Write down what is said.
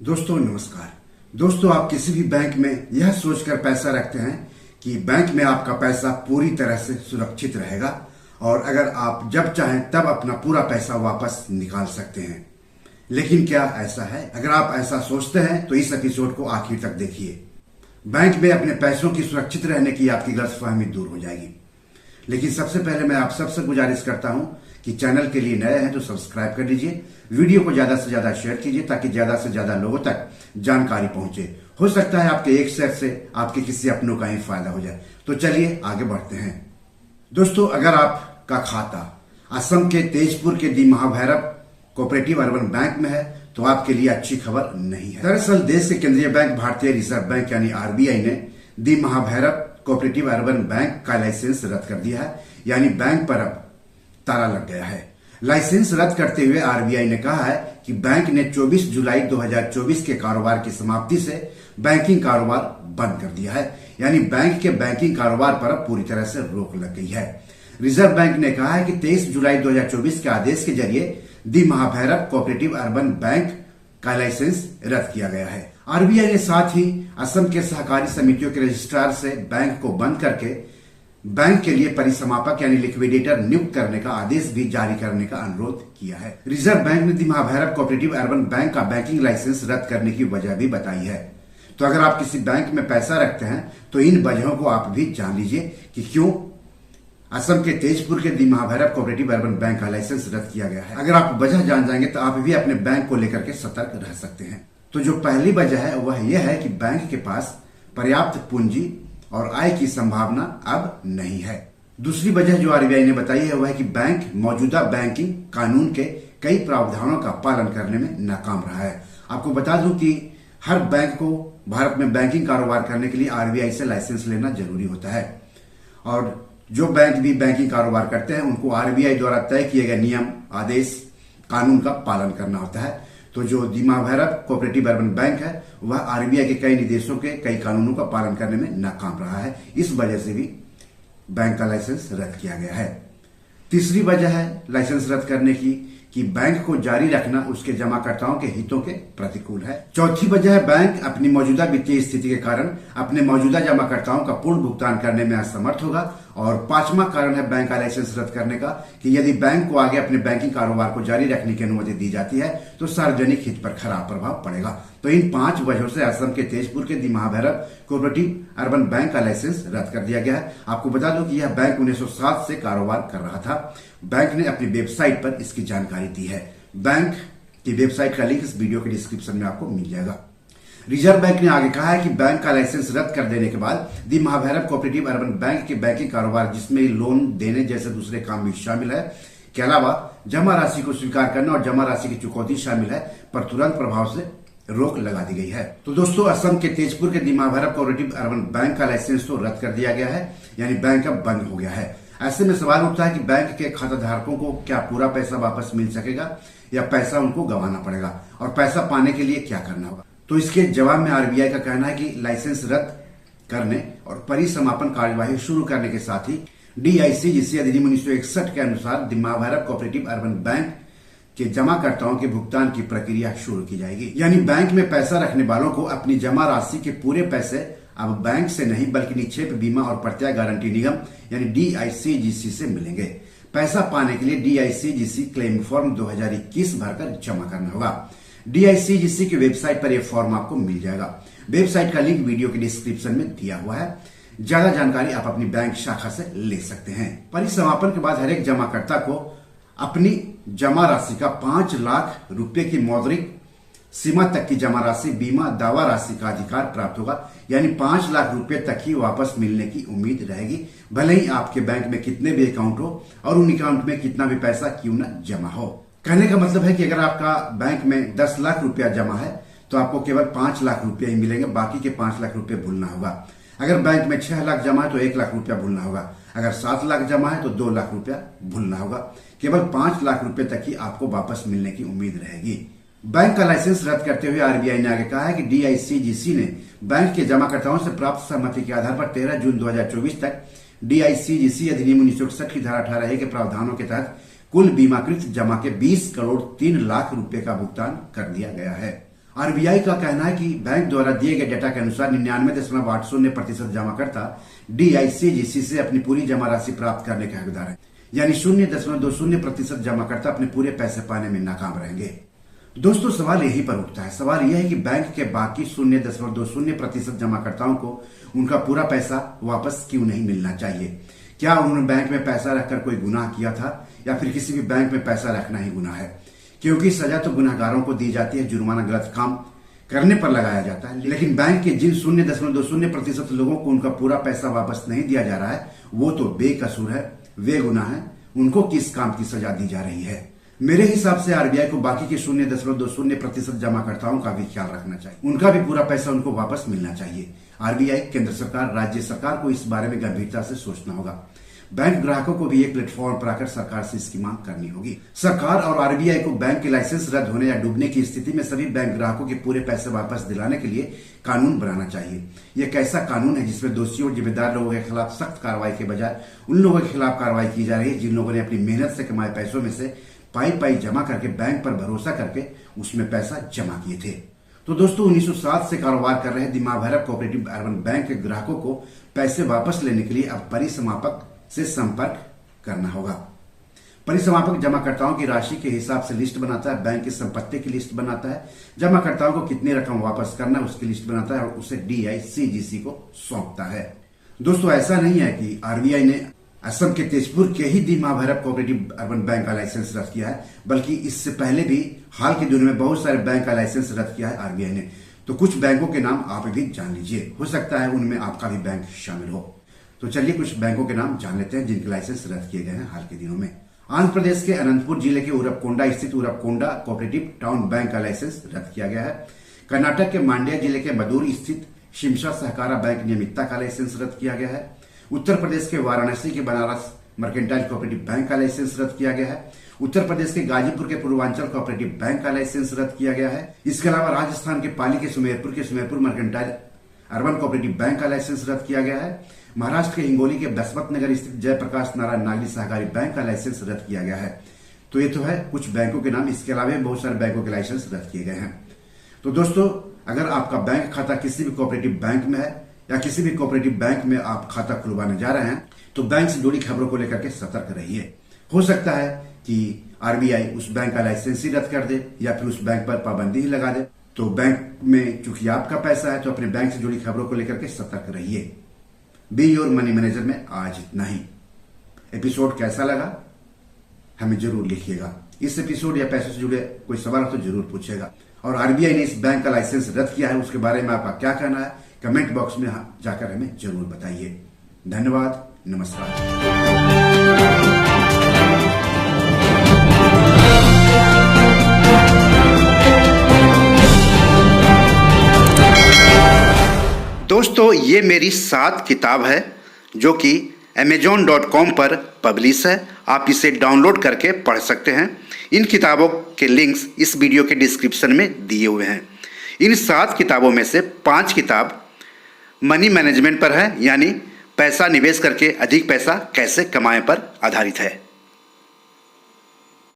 दोस्तों नमस्कार। दोस्तों आप किसी भी बैंक में यह सोचकर पैसा रखते हैं कि बैंक में आपका पैसा पूरी तरह से सुरक्षित रहेगा और अगर आप जब चाहें तब अपना पूरा पैसा वापस निकाल सकते हैं। लेकिन क्या ऐसा है? अगर आप ऐसा सोचते हैं तो इस एपिसोड को आखिर तक देखिए। बैंक में अपने पैसों की सुरक्षित रहने की आपकी गलतफहमी दूर हो जाएगी। लेकिन सबसे पहले मैं आप सबसे गुजारिश करता हूं कि चैनल के लिए नए हैं तो सब्सक्राइब कर लीजिए, वीडियो को ज्यादा से ज्यादा शेयर कीजिए ताकि ज्यादा से ज्यादा लोगों तक जानकारी पहुंचे। हो सकता है आपके एक शेयर से आपके किसी अपनों का ही फायदा हो जाए। तो चलिए आगे बढ़ते हैं। दोस्तों अगर आपका खाता असम के तेजपुर के दी महाभैरव कोऑपरेटिव अर्बन बैंक में है तो आपके लिए अच्छी खबर नहीं है। दरअसल देश के केंद्रीय बैंक भारतीय रिजर्व बैंक यानी आरबीआई ने दी महाभैरव कोऑपरेटिव अर्बन बैंक का लाइसेंस रद्द कर दिया है, यानी बैंक पर अब ताला लग गया है। लाइसेंस रद्द करते हुए आरबीआई ने कहा है कि बैंक ने 24 जुलाई 2024 के कारोबार की समाप्ति से बैंकिंग कारोबार बंद कर दिया है, यानी बैंक के बैंकिंग कारोबार पर अब पूरी तरह से रोक लग गई है। रिजर्व बैंक ने कहा है कि 23 जुलाई 2024 के आदेश के जरिए दी महाभैरव कोऑपरेटिव अर्बन बैंक का लाइसेंस रद्द किया गया है। आरबीआई ने साथ ही असम के सहकारी समितियों के रजिस्ट्रार से बैंक को बंद करके बैंक के लिए परिसमापक यानी लिक्विडेटर नियुक्त करने का आदेश भी जारी करने का अनुरोध किया है। रिजर्व बैंक ने दी महाभैरव कोऑपरेटिव अर्बन बैंक का बैंकिंग लाइसेंस रद्द करने की वजह भी बताई है। तो अगर आप किसी बैंक में पैसा रखते हैं तो इन वजहों को आप भी जान लीजिए कि क्यों असम के तेजपुर के दी महाभैरव कोऑपरेटिव अर्बन बैंक का लाइसेंस रद्द किया गया है। अगर आप वजह जान जाएंगे तो आप भी अपने बैंक को लेकर के सतर्क रह सकते हैं। तो जो पहली वजह है वह यह है कि बैंक के पास पर्याप्त पूंजी और आय की संभावना अब नहीं है। दूसरी वजह जो आरबीआई ने बताई है वह है कि बैंक मौजूदा बैंकिंग कानून के कई प्रावधानों का पालन करने में नाकाम रहा है। आपको बता दूं कि हर बैंक को भारत में बैंकिंग कारोबार करने के लिए आरबीआई से लाइसेंस लेना जरूरी होता है और जो बैंक भी बैंकिंग कारोबार करते हैं उनको आरबीआई द्वारा तय किए गए नियम, आदेश, कानून का पालन करना होता है। तो जो दी महाभैरव कोऑपरेटिव अर्बन बैंक है वह आरबीआई के कई निर्देशों के कई कानूनों का पालन करने में नाकाम रहा है। इस वजह से भी बैंक का लाइसेंस रद्द किया गया है। तीसरी वजह है लाइसेंस रद्द करने की कि बैंक को जारी रखना उसके जमाकर्ताओं के हितों के प्रतिकूल है। चौथी वजह है बैंक अपनी मौजूदा वित्तीय स्थिति के कारण अपने मौजूदा जमाकर्ताओं का पूर्ण भुगतान करने में असमर्थ होगा। और पांचवा कारण है बैंक का लाइसेंस रद्द करने का कि यदि बैंक को आगे अपने बैंकिंग कारोबार को जारी रखने की अनुमति दी जाती है तो सार्वजनिक हित पर खराब प्रभाव पड़ेगा। तो इन 5 वजहों से असम के तेजपुर के दी महाभैरव कोऑपरेटिव अर्बन बैंक का लाइसेंस रद्द कर दिया गया है। आपको बता दूं कि यह बैंक 1907 से कारोबार कर रहा था। बैंक ने अपनी वेबसाइट पर इसकी जानकारी दी है। बैंक की वेबसाइट का लिंक इस वीडियो के डिस्क्रिप्शन में आपको मिल जाएगा। रिजर्व बैंक ने आगे कहा है कि बैंक का लाइसेंस रद्द कर देने के बाद दी महाभैरव कोऑपरेटिव अर्बन बैंक के बैंकिंग कारोबार जिसमें लोन देने जैसे दूसरे काम भी शामिल है के अलावा जमा राशि को स्वीकार करना और जमा राशि की चुकौती शामिल है पर तुरंत प्रभाव से रोक लगा दी गई है। तो दोस्तों असम के तेजपुर के दी महाभैरव कोऑपरेटिव अर्बन बैंक का लाइसेंस तो रद्द कर दिया गया है, यानी बैंक अब बंद हो गया है। ऐसे में सवाल उठता है कि बैंक के खाता धारकों को क्या पूरा पैसा वापस मिल सकेगा या पैसा उनको गंवाना पड़ेगा और पैसा पाने के लिए क्या करना होगा। तो इसके जवाब में आरबीआई का कहना है कि लाइसेंस रद्द करने और परिसमापन कार्यवाही शुरू करने के साथ ही डीआईसीजीसी अधिनियम 1961 के अनुसार दी महाभैरव कोऑपरेटिव अर्बन बैंक के जमाकर्ताओं के भुगतान की प्रक्रिया शुरू की जाएगी। यानी बैंक में पैसा रखने वालों को अपनी जमा राशि के पूरे पैसे अब बैंक से नहीं बल्कि निक्षेप बीमा और प्रत्यय गारंटी निगम यानी डीआईसीजीसी से मिलेंगे। पैसा पाने के लिए डीआईसीजीसी क्लेम फॉर्म 2021 भरकर जमा करना होगा। डीआईसीजीसी की वेबसाइट पर यह फॉर्म आपको मिल जाएगा। वेबसाइट का लिंक वीडियो के डिस्क्रिप्शन में दिया हुआ है। ज्यादा जानकारी आप अपनी बैंक शाखा से ले सकते हैं। परिसमापन के बाद हर एक जमाकर्ता को अपनी जमा राशि का 5 लाख रुपए की मौद्रिक सीमा तक की जमा राशि बीमा दावा राशि का अधिकार प्राप्त होगा, यानी 5 लाख रुपए तक ही वापस मिलने की उम्मीद रहेगी, भले ही आपके बैंक में कितने भी अकाउंट हो और उन अकाउंट में कितना भी पैसा क्यों न जमा हो। कहने का मतलब है कि अगर आपका बैंक में 10 लाख रुपया जमा है तो आपको केवल 5 लाख रुपया ही मिलेंगे, बाकी के 5 लाख रुपए भूलना होगा। अगर बैंक में 6 लाख जमा है तो 1 लाख रुपया भूलना होगा। अगर 7 लाख जमा है तो 2 लाख रुपया भूलना होगा। केवल 5 लाख रुपए तक ही आपको वापस मिलने की उम्मीद रहेगी। बैंक का लाइसेंस रद्द करते हुए आरबीआई ने आगे कहा है कि डीआईसीजीसी ने बैंक के जमाकर्ताओं से प्राप्त सहमति के आधार पर 13 जून 2024 तक डीआईसीजीसी अधिनियम 1961 की धारा 18A के प्रावधानों के तहत कुल बीमाकृत जमा के 20 करोड़ 3 लाख रुपए का भुगतान कर दिया गया है। आरबीआई का कहना है कि बैंक द्वारा दिए गए डेटा के अनुसार 99.80% जमाकर्ता DICGC से अपनी पूरी जमा राशि प्राप्त करने के हकदार हैं, यानी 0.20% जमाकर्ता अपने पूरे पैसे पाने में नाकाम रहेंगे। दोस्तों, सवाल यहीं पर उठता है। सवाल यह है कि बैंक के बाकी 0.20% जमाकर्ताओं को उनका पूरा पैसा वापस क्यों नहीं मिलना चाहिए? क्या उन्होंने बैंक में पैसा रखकर कोई गुनाह किया था, या फिर किसी भी बैंक में पैसा रखना ही गुनाह है? क्योंकि सजा तो गुनाहगारों को दी जाती है, जुर्माना गलत काम करने पर लगाया जाता है, लेकिन बैंक के जिन 0.20% लोगों को उनका पूरा पैसा वापस नहीं दिया जा रहा है, वो तो बेकसूर है, वे गुनाह है, उनको किस काम की सजा दी जा रही है? मेरे हिसाब से आरबीआई को बाकी के 0.20% जमाकर्ताओं का भी ख्याल रखना चाहिए, उनका भी पूरा पैसा उनको वापस मिलना चाहिए। आरबीआई, केंद्र सरकार, राज्य सरकार को इस बारे में गंभीरता से सोचना होगा। बैंक ग्राहकों को भी एक प्लेटफॉर्म पर आकर सरकार से इसकी मांग करनी होगी। सरकार और आरबीआई को बैंक के लाइसेंस रद्द होने या डूबने की स्थिति में सभी बैंक ग्राहकों के पूरे पैसे वापस दिलाने के लिए कानून बनाना चाहिए। यह एक ऐसा कानून है जिसमें दोषियों और जिम्मेदार लोगों के खिलाफ सख्त कार्रवाई के बजाय उन लोगों के खिलाफ कार्रवाई की जा रही है जिन लोगों ने अपनी मेहनत से कमाए पैसों में से पाई जमा करके बैंक पर भरोसा करके उसमें पैसा जमा किए थे। तो दोस्तों, 1907 से कारोबार कर रहे दिमाग भैरव कोऑपरेटिव अर्बन बैंक के ग्राहकों को पैसे वापस लेने के लिए अब परिसमापक से संपर्क करना होगा। परिसमापक जमाकर्ताओं की राशि के हिसाब से लिस्ट बनाता है, बैंक की संपत्ति की लिस्ट बनाता है, जमाकर्ताओं को कितनी रकम वापस करना है उसकी लिस्ट बनाता है और उसे DICGC को सौंपता है। दोस्तों, ऐसा नहीं है कि आरबीआई ने असम के तेजपुर के ही दिमाग भैरव कोऑपरेटिव अर्बन बैंक का लाइसेंस रद्द किया है, बल्कि इससे पहले भी हाल के दिनों में बहुत सारे बैंक का लाइसेंस रद्द किया है आरबीआई ने। तो कुछ बैंकों के नाम आप भी जान लीजिए, हो सकता है उनमें आपका भी बैंक शामिल हो। तो चलिए कुछ बैंकों के नाम जान लेते हैं जिनके लाइसेंस रद्द किए गए हैं हाल के दिनों में। आंध्र प्रदेश के अनंतपुर जिले के उरपकोंडा स्थित उरपकोंडा कोऑपरेटिव टाउन बैंक का लाइसेंस रद्द किया गया है। कर्नाटक के मांड्या जिले के मदुर स्थित शिमशा सहकारा बैंक नियमितता का लाइसेंस रद्द किया गया है। उत्तर प्रदेश के वाराणसी के बनारस मर्केंटाइल कोऑपरेटिव बैंक का लाइसेंस रद्द किया गया है। उत्तर प्रदेश के गाजीपुर के पूर्वांचल कोऑपरेटिव बैंक का लाइसेंस रद्द किया गया है। इसके अलावा राजस्थान के पाली के Sumerpur mercantile urban cooperative bank का लाइसेंस रद्द किया गया है। महाराष्ट्र के हिंगोली के बसवंत नगर स्थित जयप्रकाश नारायण नागरी सहकारी बैंक का लाइसेंस रद्द किया गया है। तो ये तो है कुछ बैंकों के नाम, इसके अलावा बहुत सारे बैंकों के लाइसेंस रद्द किए गए हैं। तो दोस्तों, अगर आपका बैंक खाता किसी भी कोऑपरेटिव बैंक में है या किसी भी कोऑपरेटिव बैंक में आप खाता खुलवाने जा रहे हैं, तो बैंक से जुड़ी खबरों को लेकर के सतर्क रहिए। हो सकता है कि आरबीआई उस बैंक का लाइसेंस ही रद्द कर दे या फिर उस बैंक पर पाबंदी ही लगा दे। तो बैंक में चूंकि आपका पैसा है, तो अपने बैंक से जुड़ी खबरों को लेकर के सतर्क रहिए। बी योर मनी मैनेजर में आज इतना ही। एपिसोड कैसा लगा हमें जरूर लिखिएगा। इस एपिसोड या पैसों से जुड़े कोई सवाल हो तो जरूर पूछिएगा। और आरबीआई ने इस बैंक का लाइसेंस रद्द किया है, उसके बारे में आपका क्या कहना है, कमेंट बॉक्स में जाकर हमें जरूर बताइए। धन्यवाद, नमस्कार। दोस्तों, ये मेरी 7 किताब है जो कि amazon.com पर पब्लिश है। आप इसे डाउनलोड करके पढ़ सकते हैं। इन किताबों के लिंक्स इस वीडियो के डिस्क्रिप्शन में दिए हुए हैं। इन 7 किताबों में से 5 किताब मनी मैनेजमेंट पर है, यानी पैसा निवेश करके अधिक पैसा कैसे कमाएं पर आधारित है।